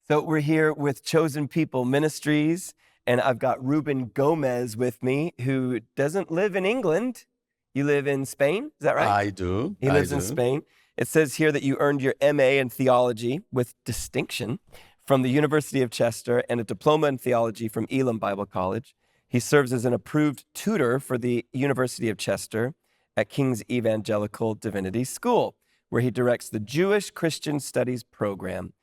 So we're here with Chosen People Ministries, and I've got Rubén Gómez with me, who doesn't live in England. You live in Spain, is that right? I do. He lives in Spain. It says here that you earned your MA in theology with distinction from the University of Chester and a diploma in theology from Elam Bible College. He serves as an approved tutor for the University of Chester at King's Evangelical Divinity School, where he directs the Jewish Christian Studies program.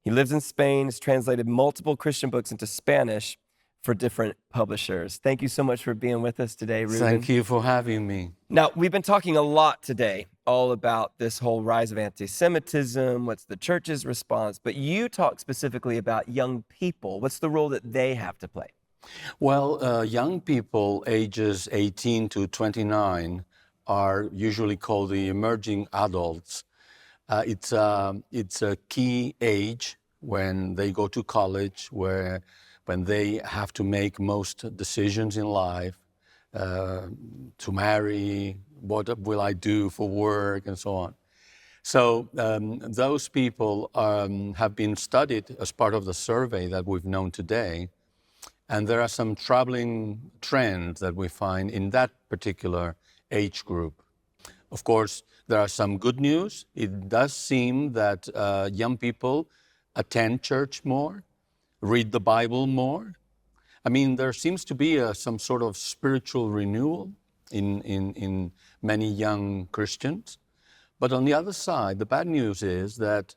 He lives in Spain, has translated multiple Christian books into Spanish for different publishers. Thank you so much for being with us today, Rubén. Thank you for having me. Now, we've been talking a lot today all about this whole rise of anti-Semitism, what's the church's response, but you talk specifically about young people. What's the role that they have to play? Well, young people ages 18 to 29 are usually called the emerging adults. It's a key age when they go to college, when they have to make most decisions in life, to marry, what will I do for work, and so on. So those people have been studied as part of the survey that we've known today, and there are some troubling trends that we find in that particular age group. Of course, there are some good news. It does seem that young people attend church more, read the Bible more. I mean, there seems to be some sort of spiritual renewal in many young Christians. But on the other side, the bad news is that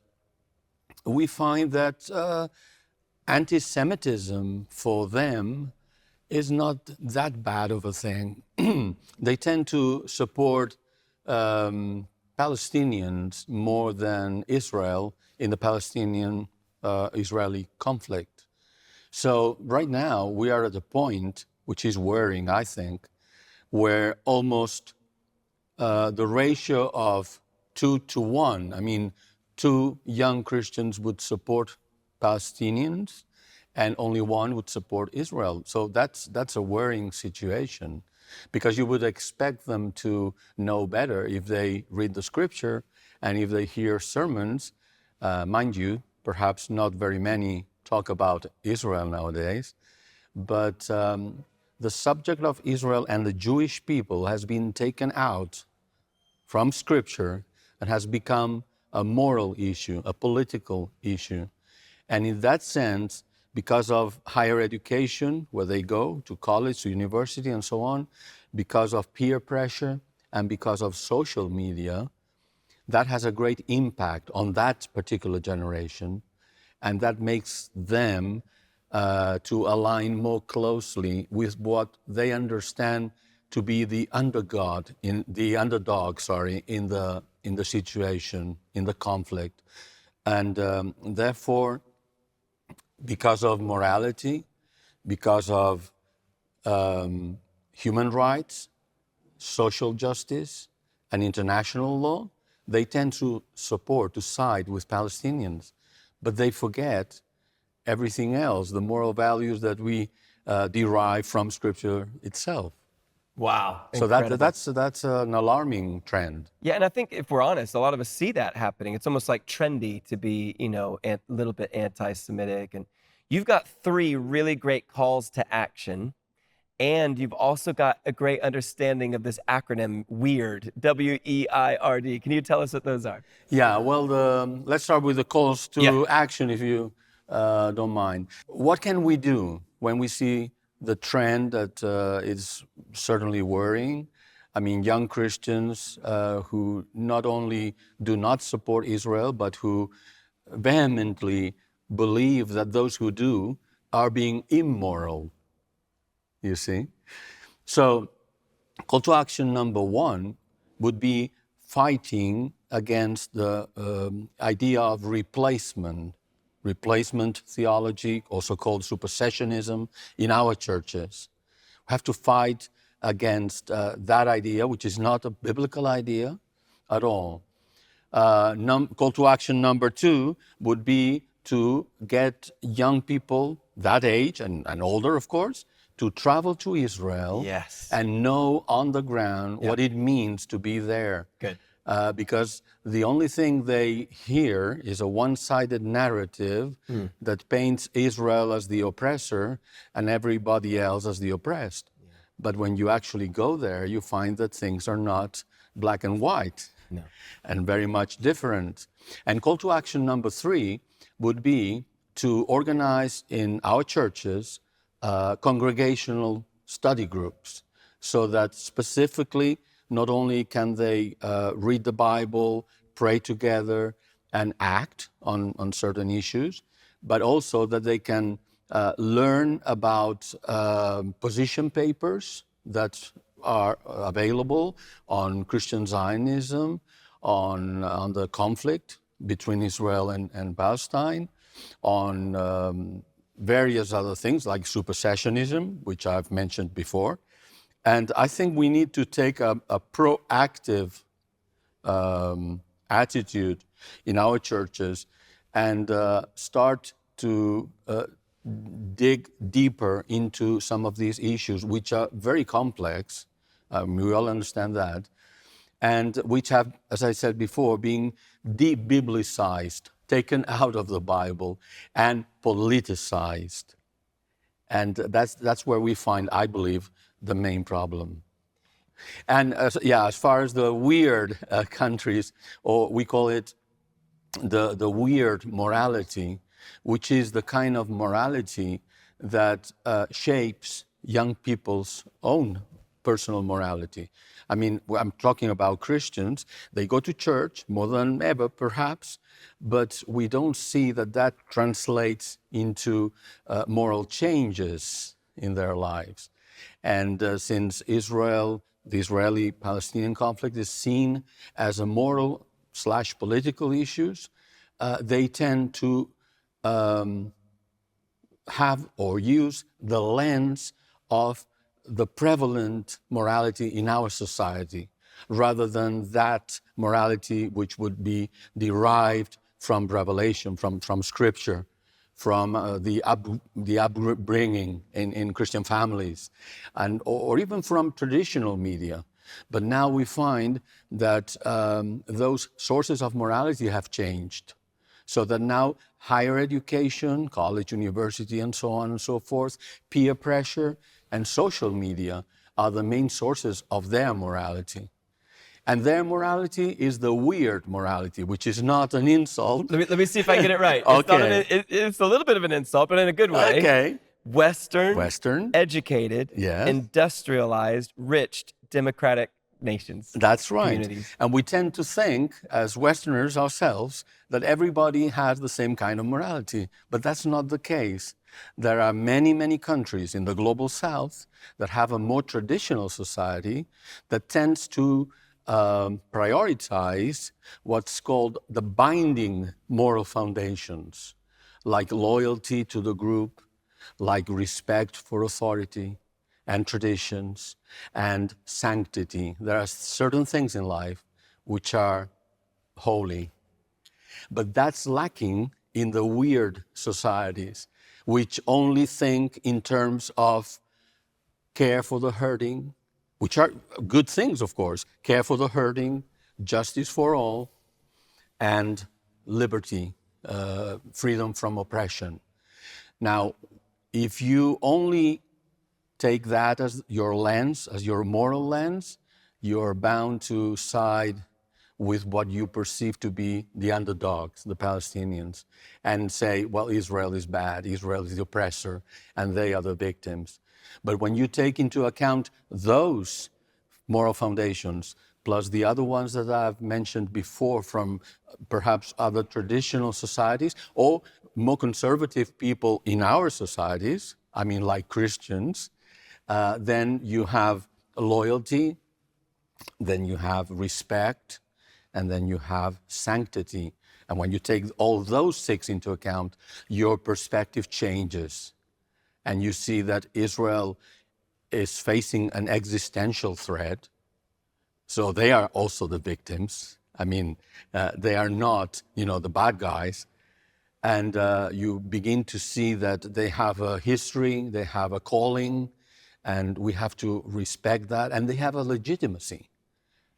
we find that anti-Semitism for them is not that bad of a thing. They tend to support Palestinians more than Israel in the Palestinian-Israeli conflict. So right now we are at a point, which is worrying, I think, where almost the ratio of 2 to 1, I mean, 2 young Christians would support Palestinians and only 1 would support Israel. So that's a worrying situation, because you would expect them to know better if they read the scripture and if they hear sermons. Mind you, perhaps not very many talk about Israel nowadays, but the subject of Israel and the Jewish people has been taken out from scripture and has become a moral issue, a political issue. And in that sense, because of higher education, where they go to college, to university, and so on, because of peer pressure and because of social media, that has a great impact on that particular generation, and that makes them to align more closely with what they understand to be the underdog in the situation, in the conflict, and therefore, because of morality, because of human rights, social justice, and international law, they tend to side with Palestinians. But they forget everything else, the moral values that we derive from Scripture itself. Wow. So that's an alarming trend. Yeah, and I think if we're honest, a lot of us see that happening. It's almost like trendy to be, a little bit anti-Semitic. And you've got 3 really great calls to action, and you've also got a great understanding of this acronym, W.E.I.R.D, W-E-I.R.D. Can you tell us what those are? Yeah, well, let's start with the calls to action, if you don't mind. What can we do when we see the trend that is certainly worrying? I mean, young Christians who not only do not support Israel, but who vehemently believe that those who do are being immoral, you see? So, call to action number 1 would be fighting against the idea of replacement theology, also called supersessionism, in our churches. We have to fight against that idea, which is not a biblical idea at all. Call to action number 2 would be to get young people that age, and older, of course, to travel to Israel and know on the ground what it means to be there. Good. because the only thing they hear is a one-sided narrative that paints Israel as the oppressor and everybody else as the oppressed. But when you actually go there, you find that things are not black and white and very much different. And call to action number 3 would be to organize in our churches congregational study groups, so that specifically not only can they read the Bible, pray together, and act on certain issues, but also that they can learn about position papers that are available on Christian Zionism, on the conflict between Israel and Palestine, on various other things like supersessionism, which I've mentioned before. And I think we need to take a proactive attitude in our churches and start to dig deeper into some of these issues, which are very complex. We all understand that. And which have, as I said before, been de-biblicized, taken out of the Bible, and politicized. And that's where we find, I believe, the main problem. And as far as the weird countries, or we call it the weird morality, which is the kind of morality that shapes young people's own personal morality. I mean, I'm talking about Christians. They go to church more than ever, perhaps, but we don't see that translates into moral changes in their lives. And since the Israeli-Palestinian conflict is seen as a moral/political issue, they tend to have or use the lens of the prevalent morality in our society, rather than that morality which would be derived from revelation, from Scripture, from the upbringing in Christian families, or even from traditional media. But now we find that those sources of morality have changed, so that now higher education, college, university, and so on and so forth, peer pressure, and social media are the main sources of their morality. And their morality is the weird morality, which is not an insult. Let me see if I get it right. Okay. It's a little bit of an insult, but in a good way. Okay. Western, educated, yes, industrialized, rich, democratic nations. That's right. Communities. And we tend to think, as Westerners ourselves, that everybody has the same kind of morality. But that's not the case. There are many, many countries in the global South that have a more traditional society that tends to prioritize what's called the binding moral foundations, like loyalty to the group, like respect for authority and traditions and sanctity. There are certain things in life which are holy, but that's lacking in the weird societies, which only think in terms of care for the hurting, which are good things, of course, care for the hurting, justice for all, and liberty, freedom from oppression. Now, if you only take that as your lens, as your moral lens, you're bound to side with what you perceive to be the underdogs, the Palestinians, and say, well, Israel is bad, Israel is the oppressor, and they are the victims. But when you take into account those moral foundations, plus the other ones that I've mentioned before from perhaps other traditional societies, or more conservative people in our societies, I mean like Christians, then you have loyalty, then you have respect, and then you have sanctity. And when you take all those 6 into account, your perspective changes. And you see that Israel is facing an existential threat. So they are also the victims. I mean, they are not, the bad guys. And you begin to see that they have a history, they have a calling, and we have to respect that. And they have a legitimacy.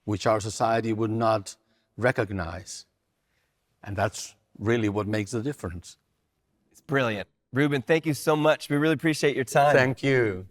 which our society would not recognize. And that's really what makes the difference. It's brilliant. Rubén, thank you so much. We really appreciate your time. Thank you.